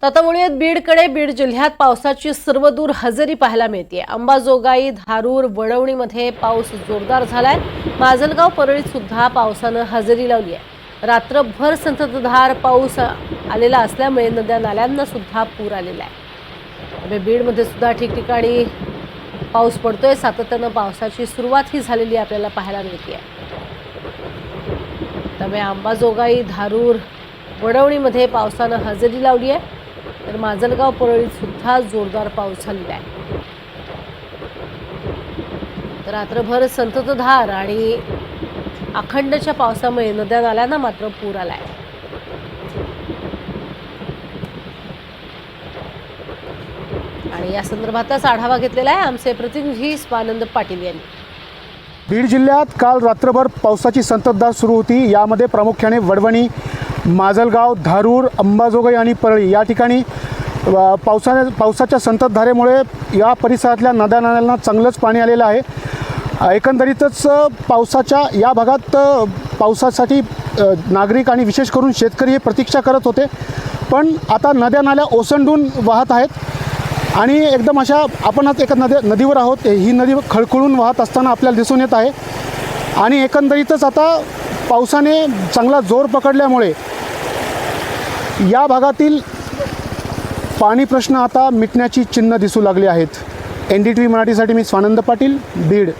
तत्वळीत बीडकडे बीड जिल्ह्यात पावसाची सर्वदूर हजेरी पाहायला मिळते। अंबाजोगाई, धारूर, वडवणीमध्ये पाऊस जोरदार झालाय। माजलगाव परळीत सुद्धा पावसाने हजेरी लावली आहे। रात्रभर संततधार पाऊस आलेला असल्यामुळे नद्या नाल्यांना सुद्धा पूर आलेला आहे। बीडमध्ये सुद्धा ठिकठिकाणी पाऊस पडतोय। सातत्याने पावसाची सुरुवात ही झालेली आपल्याला पाहायला मिळते। त्यामुळे अंबाजोगाई, धारूर, वडवणीमध्ये पावसाने हजेरी लावली आहे। तर माजलगाव परळीत सुद्धा जोरदार पाऊस झालेला आहे। तर रात्रभर संततधार आणि अखंडच्या पावसामुळे नद्या नाल्यांना मात्र पूर आलाय। आणि या संदर्भातच आढावा घेतलेला आहे आमचे प्रतिनिधी स्वानंद पाटील यांनी। बीड जिल्ह्यात काल रात्रभर पावसाची संततधार सुरू होती। यामध्ये प्रामुख्याने वडवणी, माजलगाव, धारूर, अंबाजोगाई आणि परळी या ठिकाणी पावसाच्या संततधारेमुळे या परिसरातल्या नद्या नाल्यांना चांगलंच पाणी आलेलं आहे। एकंदरीतच पावसाच्या या भागात पावसासाठी नागरिक आणि विशेष करून शेतकरी हे प्रतीक्षा करत होते, पण आता नद्या नाल्या ओसंडून वाहत आहेत आणि एकदम अशा आपण आज एका नदीवर आहोत। ही नदी खळखळून वाहत असताना आपल्याला दिसून येत आहे आणि एकंदरीतच आता पावसाने चांगला जोर पकडल्यामुळे या भागातील पाणी प्रश्न आता मिटण्याची चिन्ह दिसू लागले आहेत। NDTV मराठीसाठी मी स्वानंद पाटील, बीड।